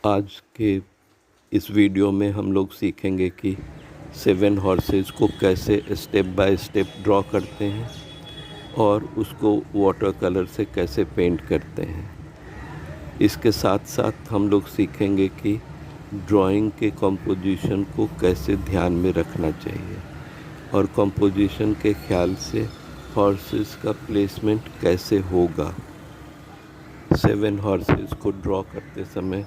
आज के इस वीडियो में हम लोग सीखेंगे कि 7 हॉर्सेस को कैसे स्टेप बाय स्टेप ड्रॉ करते हैं और उसको वाटर कलर से कैसे पेंट करते हैं। इसके साथ साथ हम लोग सीखेंगे कि ड्राइंग के कंपोजिशन को कैसे ध्यान में रखना चाहिए और कंपोजिशन के ख्याल से हॉर्सेस का प्लेसमेंट कैसे होगा। 7 हॉर्सेस को ड्रॉ करते समय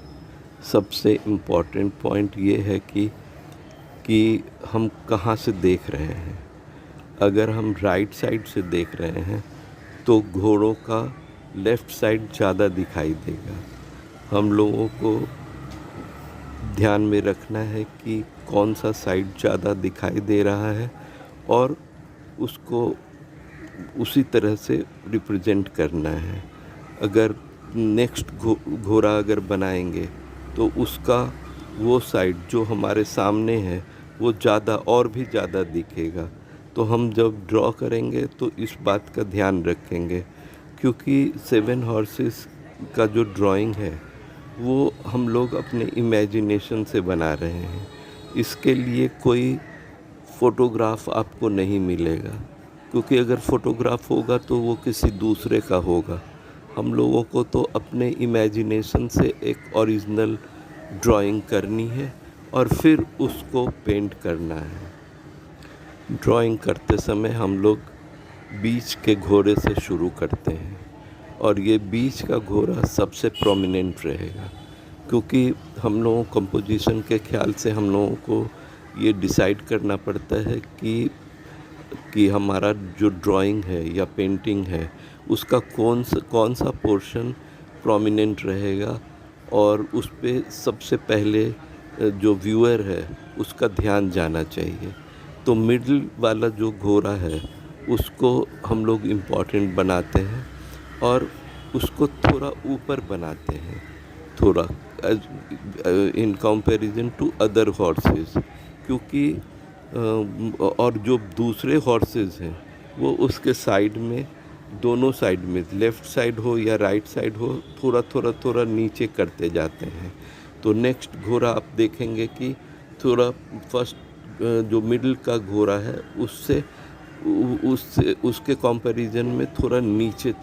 सबसे इम्पॉर्टेंट पॉइंट ये है कि हम कहाँ से देख रहे हैं। अगर हम राइट साइड से देख रहे हैं तो घोड़ों का लेफ़्ट साइड ज़्यादा दिखाई देगा। हम लोगों को ध्यान में रखना है कि कौन सा साइड ज़्यादा दिखाई दे रहा है और उसको उसी तरह से रिप्रेजेंट करना है। अगर नेक्स्ट घोड़ा अगर बनाएंगे तो उसका वो साइड जो हमारे सामने है वो ज़्यादा और भी ज़्यादा दिखेगा। तो हम जब ड्रॉ करेंगे तो इस बात का ध्यान रखेंगे, क्योंकि 7 हॉर्सेस का जो ड्राइंग है वो हम लोग अपने इमेजिनेशन से बना रहे हैं। इसके लिए कोई फ़ोटोग्राफ आपको नहीं मिलेगा, क्योंकि अगर फ़ोटोग्राफ होगा तो वो किसी दूसरे का होगा। हम लोगों को तो अपने इमेजिनेशन से एक ओरिजिनल ड्राइंग करनी है और फिर उसको पेंट करना है। ड्राइंग करते समय हम लोग बीच के घोड़े से शुरू करते हैं और ये बीच का घोड़ा सबसे प्रोमिनेंट रहेगा, क्योंकि हम लोगों कंपोजिशन के ख्याल से हम लोगों को ये डिसाइड करना पड़ता है कि हमारा जो ड्राइंग है या पेंटिंग है उसका कौन सा पोर्शन प्रोमिनेंट रहेगा और उस पे सबसे पहले जो व्यूअर है उसका ध्यान जाना चाहिए। तो मिडिल वाला जो घोड़ा है उसको हम लोग इम्पॉर्टेंट बनाते हैं और उसको थोड़ा ऊपर बनाते हैं, थोड़ा in comparison to other horses, क्योंकि और जो दूसरे हॉर्सेस हैं वो उसके साइड में, दोनों साइड में, लेफ़्ट साइड हो या राइट साइड हो, थोड़ा नीचे करते जाते हैं। तो नेक्स्ट घोड़ा आप देखेंगे कि थोड़ा फर्स्ट जो मिडिल का घोड़ा है उससे उसके कंपैरिजन में थोड़ा नीचे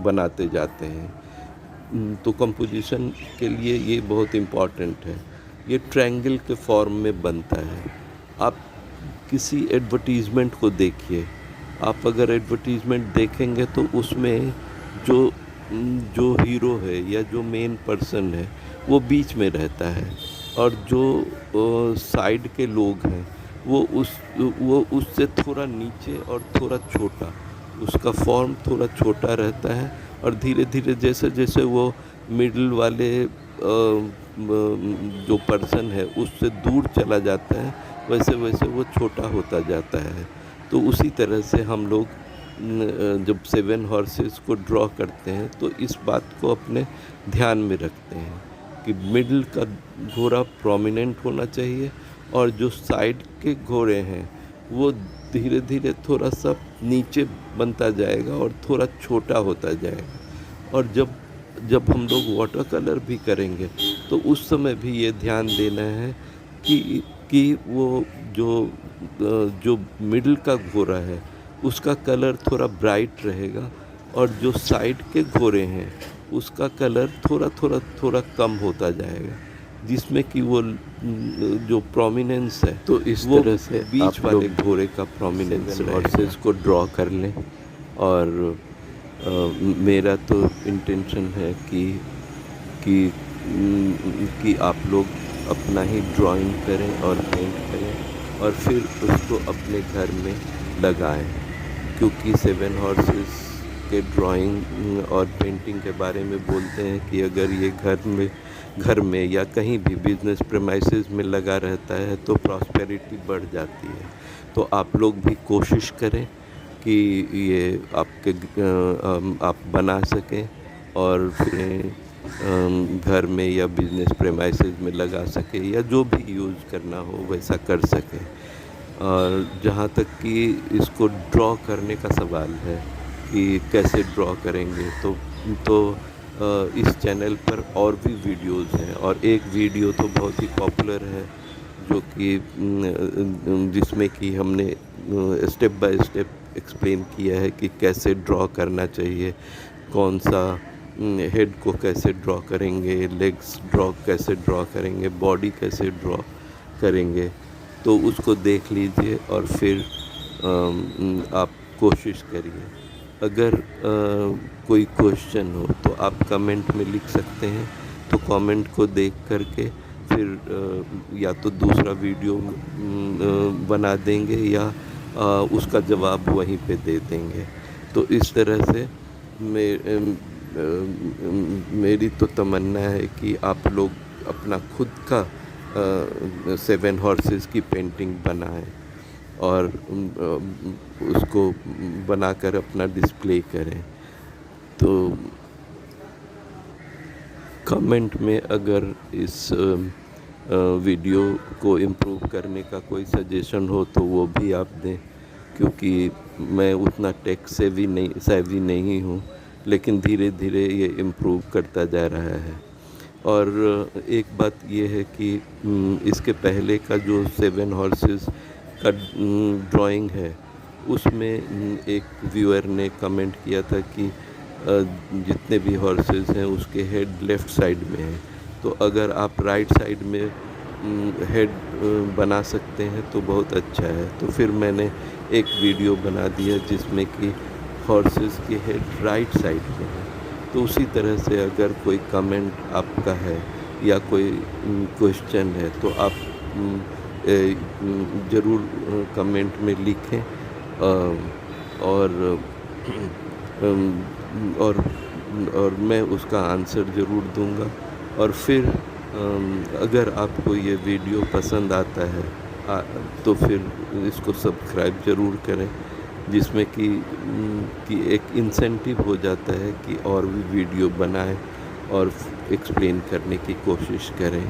बनाते जाते हैं। तो कंपोजिशन के लिए ये बहुत इम्पॉर्टेंट है। ये ट्रायंगल के फॉर्म में बनता है। आप किसी एडवर्टीज़मेंट को देखिए, आप अगर एडवर्टीज़मेंट देखेंगे तो उसमें जो हीरो है या जो मेन पर्सन है वो बीच में रहता है और जो साइड के लोग हैं वो उससे थोड़ा नीचे और थोड़ा छोटा, उसका फॉर्म थोड़ा छोटा रहता है और धीरे धीरे जैसे जैसे वो मिडिल वाले जो पर्सन है उससे दूर चला जाता है वैसे वैसे वो छोटा होता जाता है। तो उसी तरह से हम लोग जब 7 हॉर्सेस को ड्रॉ करते हैं तो इस बात को अपने ध्यान में रखते हैं कि मिडिल का घोड़ा प्रोमिनेंट होना चाहिए और जो साइड के घोड़े हैं वो धीरे धीरे थोड़ा सा नीचे बनता जाएगा और थोड़ा छोटा होता जाएगा। और जब हम लोग वाटर कलर भी करेंगे तो उस समय भी ये ध्यान देना है कि वो जो मिडिल का घोड़ा है उसका कलर थोड़ा ब्राइट रहेगा और जो साइड के घोड़े हैं उसका कलर थोड़ा कम होता जाएगा, जिसमें कि वो जो प्रोमिनेंस है तो इस तरह से बीच वाले घोड़े का प्रोमिनेंस हॉर्सेस को ड्रॉ कर लें। और मेरा तो इंटेंशन है कि आप लोग अपना ही ड्राइंग करें और पेंट करें और फिर उसको अपने घर में लगाएं, क्योंकि 7 हॉर्सेस के ड्राइंग और पेंटिंग के बारे में बोलते हैं कि अगर ये घर में या कहीं भी बिजनेस प्रेमाइसेस में लगा रहता है तो प्रॉस्पेरिटी बढ़ जाती है। तो आप लोग भी कोशिश करें कि ये आप बना सकें और फिर घर में या बिजनेस प्रेमाइसेस में लगा सकें या जो भी यूज़ करना हो वैसा कर सकें। और जहाँ तक कि इसको ड्रॉ करने का सवाल है कि कैसे ड्रॉ करेंगे तो इस चैनल पर और भी वीडियोस हैं, और एक वीडियो तो बहुत ही पॉपुलर है जो कि जिसमें कि हमने स्टेप बाय स्टेप एक्सप्लेन किया है कि कैसे ड्रॉ करना चाहिए, कौन सा हेड को कैसे ड्रॉ करेंगे, लेग्स कैसे ड्रॉ करेंगे, बॉडी कैसे ड्रॉ करेंगे। तो उसको देख लीजिए और फिर आप कोशिश करिए। अगर कोई क्वेश्चन हो तो आप कमेंट में लिख सकते हैं, तो कमेंट को देख करके फिर या तो दूसरा वीडियो बना देंगे या उसका जवाब वहीं पे दे देंगे। तो इस तरह से मेरी तो तमन्ना है कि आप लोग अपना खुद का 7 हॉर्सेस की पेंटिंग बनाएं और उसको बनाकर अपना डिस्प्ले करें। तो कमेंट में अगर इस वीडियो को इम्प्रूव करने का कोई सजेशन हो तो वो भी आप दें, क्योंकि मैं उतना टेक सेवी नहीं हूँ, लेकिन धीरे धीरे ये इम्प्रूव करता जा रहा है। और एक बात ये है कि इसके पहले का जो 7 हॉर्सेस का ड्राइंग है उसमें एक व्यूअर ने कमेंट किया था कि जितने भी हॉर्सेस हैं उसके हेड लेफ़्ट साइड में है, तो अगर आप राइट साइड में हेड बना सकते हैं तो बहुत अच्छा है। तो फिर मैंने एक वीडियो बना दिया जिसमें कि हॉर्सेस के हेड राइट साइड में है। तो उसी तरह से अगर कोई कमेंट आपका है या कोई क्वेश्चन है तो आप ज़रूर कमेंट में लिखें, और और मैं उसका आंसर ज़रूर दूंगा। और फिर अगर आपको ये वीडियो पसंद आता है तो फिर इसको सब्सक्राइब ज़रूर करें, जिसमें कि एक इंसेंटिव हो जाता है कि और भी वीडियो बनाएं और एक्सप्लेन करने की कोशिश करें।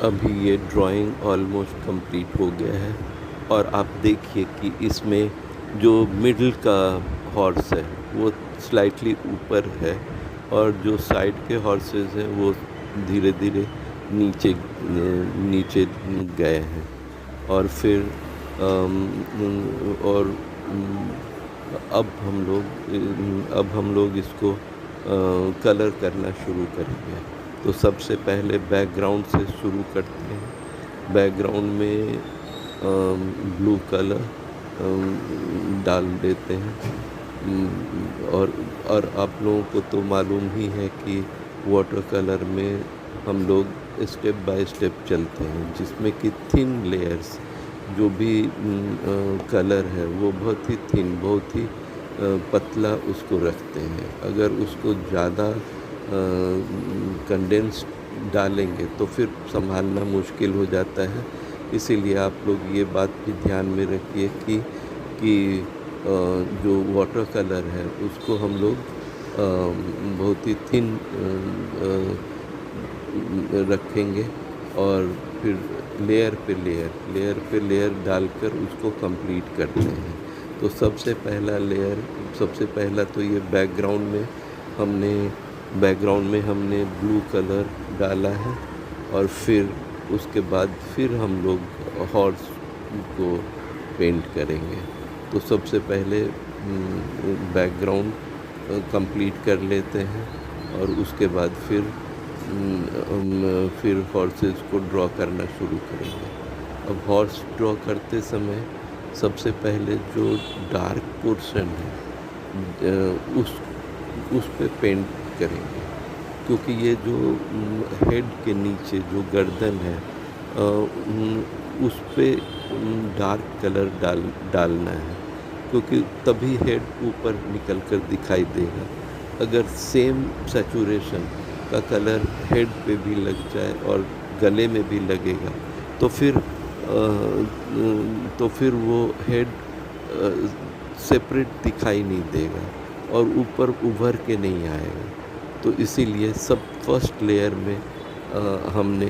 अभी ये ड्राइंग ऑलमोस्ट कंप्लीट हो गया है, और आप देखिए कि इसमें जो मिडिल का हॉर्स है वो स्लाइटली ऊपर है, और जो साइड के हॉर्सेस हैं वो धीरे धीरे नीचे गए हैं। और फिर और अब हम लोग इसको कलर करना शुरू करेंगे। तो सबसे पहले बैकग्राउंड से शुरू करते हैं। बैकग्राउंड में ब्लू कलर डाल देते हैं, और आप लोगों को तो मालूम ही है कि वाटर कलर में हम लोग स्टेप बाय स्टेप चलते हैं, जिसमें कि थिन लेयर्स जो भी कलर है वो बहुत ही थिन, बहुत ही पतला उसको रखते हैं। अगर उसको ज़्यादा कंडेंस्ड डालेंगे तो फिर संभालना मुश्किल हो जाता है। इसीलिए आप लोग ये बात भी ध्यान में रखिए कि जो वाटर कलर है उसको हम लोग बहुत ही थिन रखेंगे, और फिर लेयर पे लेयर डालकर उसको कंप्लीट करते हैं। तो सबसे पहला तो ये बैकग्राउंड में हमने ब्लू कलर डाला है, और फिर उसके बाद फिर हम लोग हॉर्स को पेंट करेंगे। तो सबसे पहले बैकग्राउंड कंप्लीट कर लेते हैं, और उसके बाद फिर हॉर्सेस को ड्रॉ करना शुरू करेंगे। अब हॉर्स ड्रॉ करते समय सबसे पहले जो डार्क पोर्शन है उस पे पेंट करेंगे, क्योंकि ये जो हेड के नीचे जो गर्दन है उस पे डार्क कलर डालना है, क्योंकि तभी हेड ऊपर निकल कर दिखाई देगा। अगर सेम सैचुरेशन का कलर हेड पे भी लग जाए और गले में भी लगेगा तो फिर वो हेड सेपरेट दिखाई नहीं देगा और ऊपर उभर के नहीं आएगा। तो इसीलिए फर्स्ट लेयर में हमने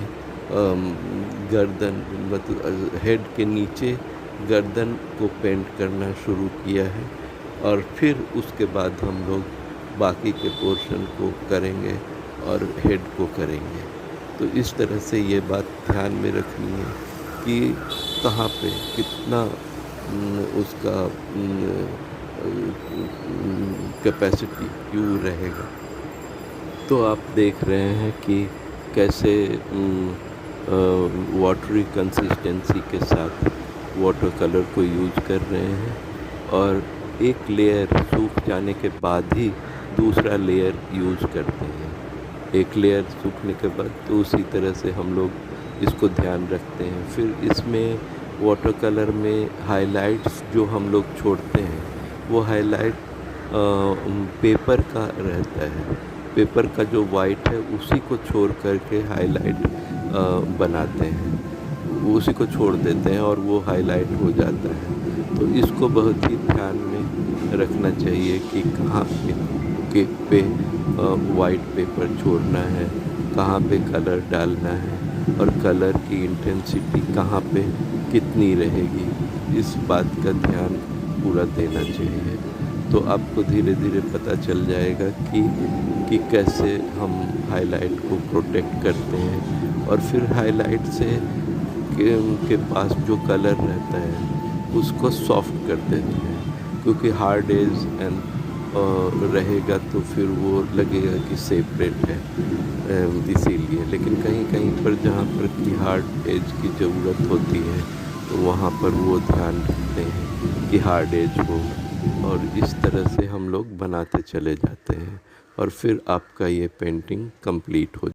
गर्दन मतलब हेड के नीचे गर्दन को पेंट करना शुरू किया है, और फिर उसके बाद हम लोग बाकी के पोर्शन को करेंगे और हेड को करेंगे। तो इस तरह से ये बात ध्यान में रखनी है कि कहाँ पे कितना उसका कैपेसिटी क्यों रहेगा। तो आप देख रहे हैं कि कैसे वाटरी कंसिस्टेंसी के साथ वाटर कलर को यूज़ कर रहे हैं और एक लेयर सूख जाने के बाद ही दूसरा लेयर यूज़ करते हैं। एक लेयर सूखने के बाद तो उसी तरह से हम लोग इसको ध्यान रखते हैं। फिर इसमें वाटर कलर में हाइलाइट्स जो हम लोग छोड़ते हैं वो हाइलाइट पेपर का रहता है। पेपर का जो वाइट है उसी को छोड़ करके हाइलाइट बनाते हैं, उसी को छोड़ देते हैं और वो हाइलाइट हो जाता है। तो इसको बहुत ही ध्यान में रखना चाहिए कि कहाँ पे वाइट पेपर छोड़ना है, कहाँ पे कलर डालना है और कलर की इंटेंसिटी कहाँ पे कितनी रहेगी, इस बात का ध्यान पूरा देना चाहिए। तो आपको धीरे धीरे पता चल जाएगा कि कैसे हम हाइलाइट को प्रोटेक्ट करते हैं और फिर हाइलाइट से के पास जो कलर रहता है उसको सॉफ्ट कर देते हैं, क्योंकि हार्ड एज एंड रहेगा तो फिर वो लगेगा कि सेपरेट है, इसीलिए। लेकिन कहीं कहीं पर जहाँ पर कि हार्ड एज की ज़रूरत होती है तो वहाँ पर वो ध्यान रखते हैं कि हार्ड एज हो, और इस तरह से हम लोग बनाते चले जाते हैं और फिर आपका ये पेंटिंग कंप्लीट हो